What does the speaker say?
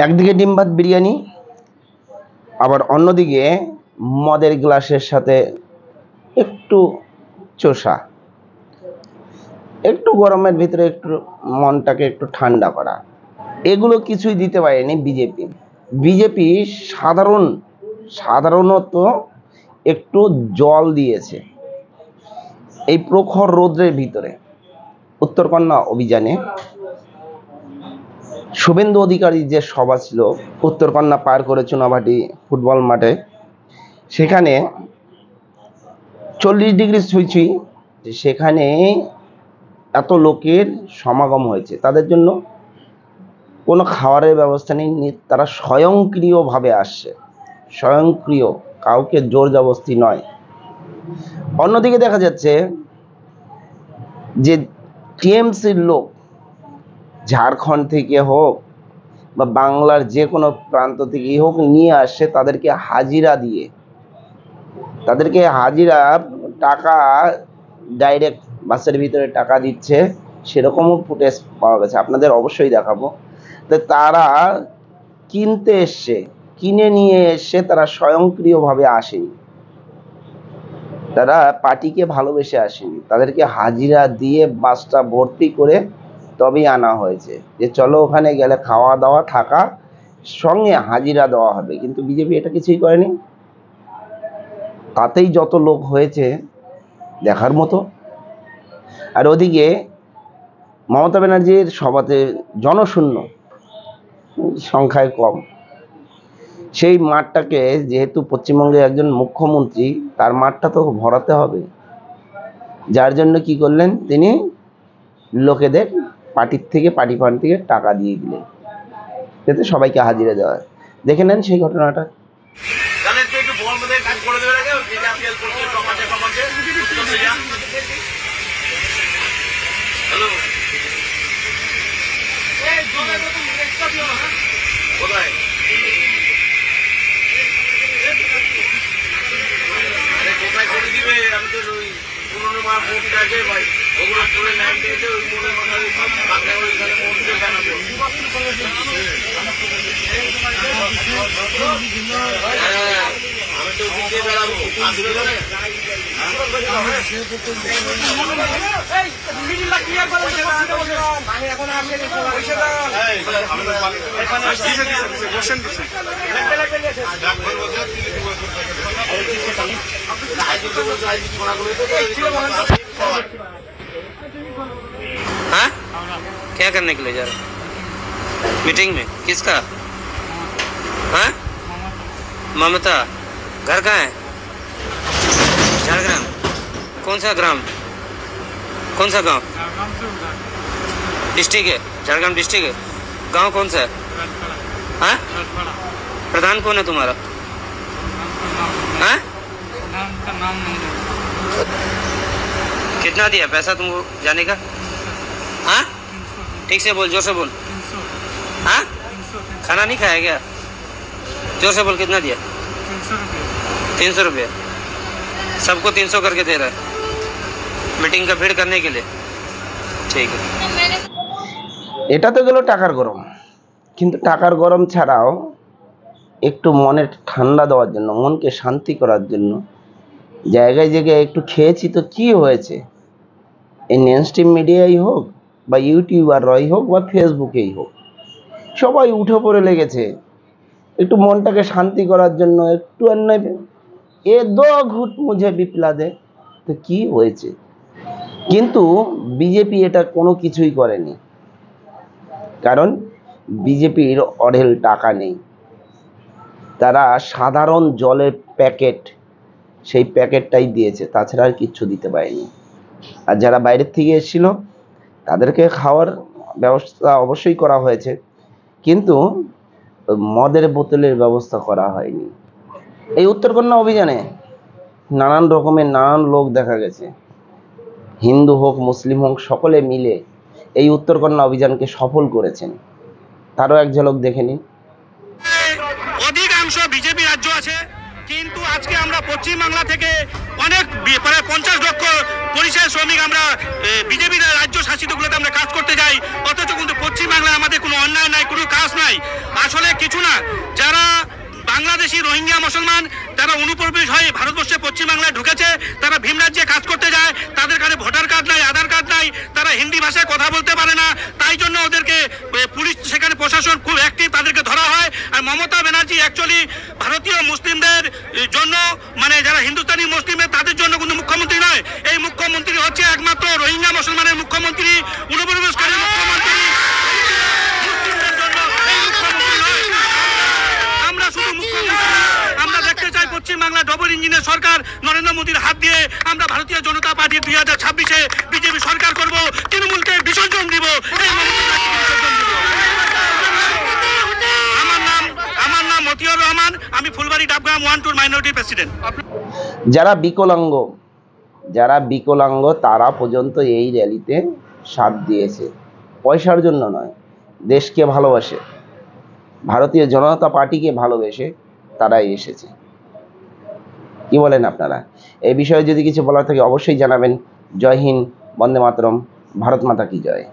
একদিকে ডিম ভাত বিরিয়ানি, আবার অন্যদিকে মদের গ্লাসের সাথে একটু চোষা, একটু গরমের ভিতরে একটু মনটাকে একটু ঠান্ডা করা। এগুলো কিছুই দিতে পারেনি বিজেপি। বিজেপি সাধারণত একটু জল দিয়েছে এই প্রখর রৌদ্রের ভিতরে। উত্তরকন্যা অভিযানে শুভেন্দু অধিকারী যে সভা ছিল উত্তরকন্যা পার করে চুনাভাটি ফুটবল মাঠে, সেখানে 40 ডিগ্রি ছুঁই, সেখানে এত লোকের সমাগম হয়েছে। তাদের জন্য কোনো খাবারের ব্যবস্থা নেই, তারা স্বয়ংক্রিয়ভাবে আসছে, স্বয়ংক্রিয়, কাউকে জোর জবরদস্তি নয়। অন্যদিকে দেখা যাচ্ছে যে টিএমসির লোক ঝাড়খণ্ড থেকে হোক বা বাংলার যে কোনো প্রান্ত থেকেই হোক নিয়ে আসছে, তাদেরকে হাজিরা দিয়ে, তাদেরকে হাজিরা টাকা ডাইরেক্ট বাসের ভিতরে টাকা দিচ্ছে, সেরকমও ফুটেজ পাওয়া গেছে, আপনাদের অবশ্যই দেখাবো। তো তারা কিনতে এসছে, কিনে নিয়ে এসছে, তারা স্বয়ংক্রিয়ভাবে আসেনি, তারা পার্টিকে ভালোবেসে আসেনি, তাদেরকে হাজিরা দিয়ে বাসটা ভর্তি করে তবেই আনা হয়েছে যে চলো ওখানে গেলে খাওয়া দাওয়া থাকা সঙ্গে হাজিরা দেওয়া হবে। কিন্তু বিজেপি এটা কিছুই করেনি, তাতেই যত লোক হয়েছে দেখার মতো। আর ওদিকে মমতা ব্যানার্জির সভাতে জনশূন্য, সংখ্যায় কম, সেই মাঠটাকে যেহেতু পশ্চিমবঙ্গের একজন মুখ্যমন্ত্রী, তার মাঠটা তো ভরাতে হবে। যার জন্য কি করলেন তিনি, লোকেদের পার্টি ফান্ড থেকে টাকা দিয়ে দিলেন যাতে সবাইকে হাজিরা দেওয়া হয়। দেখে নেন সেই ঘটনাটা। हाँ, क्या करने के लिए जा रहे? मीटिंग में किसका? हाँ, ममता। घर कहाँ है? झारग्राम। कौन सा ग्राम? कौन सा गांव? डिस्ट्रिक्ट है, झारग्राम डिस्ट्रिक्ट है। गांव कौन सा है? हाँ, प्रधान कौन है तुम्हारा? हाँ, कितना दिया पैसा तुमको जाने का? हाँ, ठीक से बोल, जोर से बोल। हाँ, खाना नहीं खाया क्या? जोर से बोल, कितना दिया? 300 रुपये। सबको 300 करके दे रहा है मीटिंग का भीड़ करने के लिए। ठीक है, এটা তো গেল টাকার গরম, কিন্তু টাকার গরম ছাড়াও একটু মনে ঠান্ডা দেওয়ার জন্য, মনকে শান্তি করার জন্য জায়গায় জায়গায় একটু খেয়েছি তো কি হয়েছে, এই মেইনস্ট্রিম মিডিয়াই হোক বা ইউটিউবাররাই হোক বা ফেসবুকেই হোক, সবাই উঠে পড়ে লেগেছে একটু মনটাকে শান্তি করার জন্য। একটু আর নয়, এ দো ঘুট মুঝে বিপ্লা দে, তো কি হয়েছে? কিন্তু বিজেপি এটা কোনো কিছুই করেনি, কারণ বিজেপির অঢেল টাকা নেই। তারা সাধারণ জলের প্যাকেট, সেই প্যাকেটটাই দিয়েছে, তাছাড়া আর কিচ্ছু দিতে পারেনি। আর যারা বাইরের থেকে এসেছিল তাদেরকে খাওয়ার ব্যবস্থা অবশ্যই করা হয়েছে, কিন্তু মদের বোতলের ব্যবস্থা করা হয়নি। এই উত্তরকন্যা অভিযানে নানান রকমের নানান লোক দেখা গেছে, হিন্দু হোক মুসলিম হোক সকলে মিলে এই উত্তরকন্যা অভিযানকে সফল করেছেন। তারও এক ঝলক দেখে নিন। অধিকাংশ বিজেপি রাজ্য আছে, কিন্তু আজকে আমরা পশ্চিমবাংলা থেকে অনেক প্রায় 50 লক্ষ পরিযায়ী শ্রমিক আমরা বিজেপি রাজ্য শাসিতগুলোতে আমরা কাজ করতে যাই, অথচ কিন্তু পশ্চিমবাংলায় আমাদের কোনো অন্যায় নাই, কোনো কাজ নাই। আসলে কিছু না, যারা বাংলাদেশি রোহিঙ্গা মুসলমান তারা অনুপ্রবেশ হয়ে ভারতবর্ষে পশ্চিমবাংলায় ঢুকেছে, তারা ভিন রাজ্যে কাজ করতে যায়, তাদের কাছে ভোটার কার্ড নাই, আধার কার্ড নাই, তারা হিন্দি ভাষায় কথা বলতে পারে না, তাই জন্য ওদেরকে পুলিশ সেখানে প্রশাসন খুব অ্যাক্টিভ, তাদেরকে ধরা হয়। আর মমতা ব্যানার্জি অ্যাকচুয়ালি ভারতীয় মুসলিমদের জন্য, মানে যারা হিন্দুস্তানি মুসলিমের তাদের জন্য কিন্তু মুখ্যমন্ত্রী নয়, এই মুখ্যমন্ত্রী হচ্ছে একমাত্র রোহিঙ্গা মুসলমানের মুখ্যমন্ত্রী, অনুপ্রবেশকারী মুখ্যমন্ত্রী, মুসলিমদের জন্য এই মুখ্যমন্ত্রী নয়। আমরা শুধু মুখ্যমন্ত্রী, আমরা দেখতে চাই পশ্চিমবাংলা ডবল ইঞ্জিনের সরকার নরেন্দ্র মোদীর হাত দিয়ে আমরা ভারতীয় জনতা পার্টি 2026-এ বিজেপি সরকার করব, তৃণমূলকে বিসর্জন দিব, এই মমতা ব্যানার্জিকে বিসর্জন দিব। আমার নাম মতিউর রহমান, আমি ফুলবাড়ি ডাবগ্রাম 1-2 মাইনরিটি প্রেসিডেন্ট। যারা বিকলাঙ্গ তারা পর্যন্ত এই র্যালিতে সাথ দিয়েছে, পয়সার জন্য নয়, দেশকে ভালোবাসে, ভারতীয় জনতা পার্টিকে ভালোবেসে তারাই এসেছে। কি বলেন আপনারা? এই বিষয়ে যদি কিছু বলার থাকে অবশ্যই জানাবেন। জয় হিন্দ, বন্দে মাতরম, ভারত মাতা কি জয়।